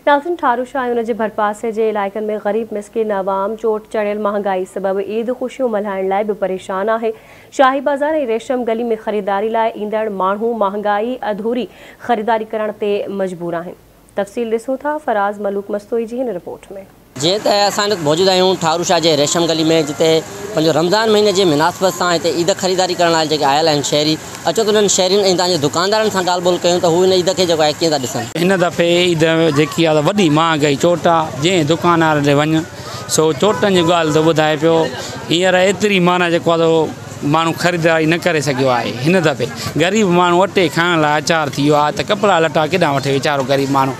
नाज़रीन, ठारूशाह ऐं उनजे भरपासे जे इलाइक़नि में ग़रीब मिस्किन अवाम चोट चढ़ियल महांगाई सबबि ईद ख़ुशियूं मल्हाइण लाइ बि परेशान आहे। शाही बाज़ार ऐं रेशम गली में ख़रीदारी लाइ ईंदड़ माण्हू महांगाई अधूरी ख़रीदारी करण ते मजबूर आहिनि। तफ़सील ॾिसूं था फराज़ मलूक मस्तोई जी हिन रिपोर्ट में। जे त असां मौजूद आहियूं ठारूशाह जे रेशम गली में, जिते पंहिंजो रमज़ान महीने जे मुनासिबत सां हिते ईद ख़रीदारी करण लाइ जेके आयल आहिनि शहरी, अचो त उन्हनि शहरीनि ऐं तव्हांजे दुकानदारनि सां ॻाल्हि ॿोल कयूं त हू हिन ईद खे जेको आहे कीअं था ॾिसनि। हिन दफ़े ईद जेकी आहे वॾी महांगाई चोट आहे, जंहिं दुकानदार ॾे वञु सो चोटनि जी ॻाल्हि थो ॿुधाए पियो। हींअर एतिरी माना जेको आहे माण्हू ख़रीदारी न करे सघियो आहे। हिन दफ़े ग़रीब माण्हू अटे खाइण लाइ अचार थी वियो आहे त कपिड़ा लटा केॾां वठे वीचारो ग़रीब माण्हू।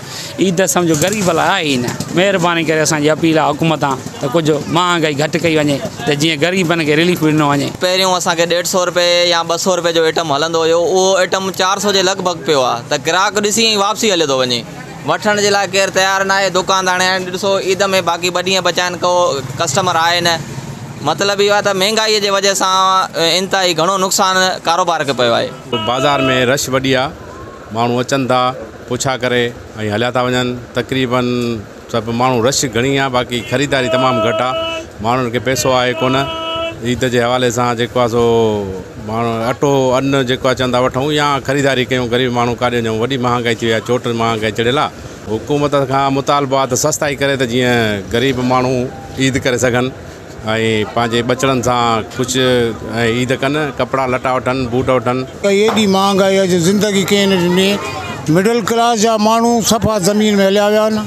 ईद सम्झो ग़रीब लाइ आहे ई न। महिरबानी करे असांजी अपील आहे हुकूमत त कुझु महांगाई घटि कई वञे त जीअं ग़रीबनि खे रिलीफ ॾिनो वञे। पहिरियों असांखे 150 रुपए या 200 रुपए जो आइटम हलंदो हुयो, उहो आइटम 400 जे लॻभॻि पियो आहे त ग्राहक ॾिसी ऐं वापसी हले थो वञे। वठण जे लाइ केरु तयारु न आहे। दुकानदार हाणे ॾिसो ईद में बाक़ी 2 ॾींहं बचा आहिनि, को कस्टमर आहे न। मतलब इहो आहे त महांगाईअ जे वजह सां इंतिहाई घणो नुक़सानु कारोबार खे पियो आहे। बाज़ार में रश वॾी आहे, माण्हू अचनि था पुछा करे ऐं हलिया था वञनि। तक़रीबन सभु माण्हू रश घणी आहे, बाक़ी ख़रीदारी तमामु घटि आहे। माण्हुनि खे पैसो आहे कोन। ईद जे हवाले सां जेको आहे सो माण्हू अटो अन्न जेको आहे चवंदा वठूं या ख़रीदारी कयूं। ग़रीब माण्हू काॾे वञूं, वॾी महांगाई थी वई आहे, चोट महांगाई चढ़ियल आहे। हुकूमत खां मुतालबो आहे त सस्ताई करे त जीअं ग़रीब माण्हू ईद करे सघनि ऐं पंहिंजे बचड़नि सां कुझु ईद कनि, कपिड़ा लटा वठनि, बूट वठनि। एॾी महांगाई आहे जो ज़िंदगी कंहिं न ॾिनी। मिडिल क्लास जा माण्हू सफ़ा ज़मीन में हलिया विया आहिनि।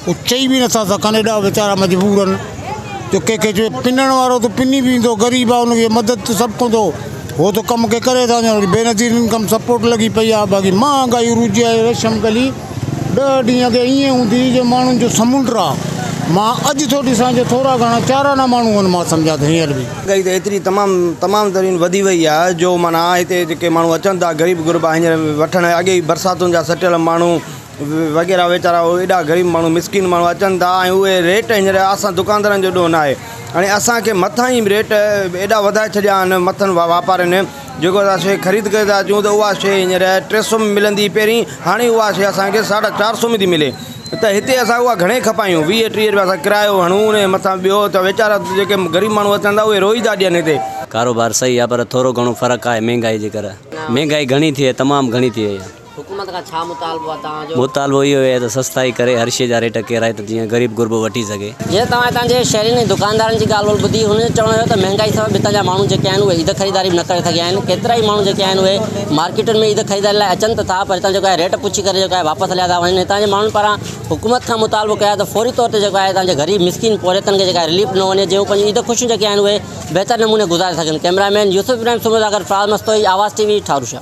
उहो चई बि नथा सघनि, एॾा वीचारा मजबूर आहिनि जो कंहिंखे चए पिनण वारो त पिनी बि ईंदो, ग़रीब आहे हुनखे मदद त सभु कंदो, उहो त कम के करे था वञनि। बेनज़ीर इनकम सपोर्ट लॻी पई आहे। बाक़ी महांगाई रुजी आहे। रेशम गली 10 ॾींहं अॻे ईअं हूंदी जो माण्हुनि जो समुंड आहे। मां अॼु थो ॾिसां जो थोरा घणा चाराना माण्हू आहिनि, मां सम्झां त हींअर बि महांगाई त एतिरी तमामु तरीन वधी वई आहे जो माना हिते जेके माण्हू अचनि था ग़रीब गुरबा हींअर वठण। अॻे ई बरसातुनि जा सटियल माण्हू वग़ैरह वीचारा एॾा ग़रीब माण्हू मिसकिन माण्हू अचनि था ऐं उहे रेट हींअर असां दुकानदारनि जो ॾोह न आहे। हाणे असांखे मथां ई रेट एॾा वधाए छॾिया आहिनि मथनि वापारियुनि। जेको असां शइ ख़रीद करे था अचूं त उहा शइ हींअर 300 में मिलंदी पहिरीं, हाणे उहा शइ असांखे 450 में थी मिले। त हिते असां उहा घणे खपायूं, 20-30 रुपया असां किरायो हणूं उन मथां ॿियो त वीचारा जेके ग़रीब माण्हू अचनि था उहे रोई था ॾियनि। हिते कारोबार सही आहे पर थोरो घणो फ़र्क़ु आहे महांगाई जे करे। महांगाई घणी थी आहे, तमामु घणी थी वई आहे। हुकूमत खां छा मुतालबो आहे तव्हांजो? मुतालबो इहो आहे त सस्ताई करे हर शइ जा रेट किराए त जीअं ग़रीब गुरबो वठी सघे। जीअं तव्हांजे शहरीनि दुकानदारनि जी ॻाल्हि ॿुधी, हुननि चवणो हुयो त महांगाई सबबि हितां जा माण्हू जेके आहिनि उहे ईद ख़रीदारी न करे सघिया आहिनि। केतिरा ई माण्हू जेके आहिनि उहे मार्केटुनि में ईद ख़रीदारी लाइ अचनि त था, पर हितां जेको आहे रेट पुछी करे जेको आहे वापसि हलिया था वञनि। हितां जे माण्हुनि पारां हुकूमत खां मुतालबो कया त फौरी तौर ते जेको आहे तव्हांजे ग़रीब मिसकिन पौरियतनि खे जेका आहे रिलीफ ॾिनो वञे, जंहिं पंहिंजी ईद ख़ुशियूं जेके आहिनि उहे बहितर नमूने गुज़ारे सघनि। कैमरामैन यूसुफ इब्राहिम सुमो सां गॾु फराज़ मस्तोई, आवाज़ TV, ठारूशाह।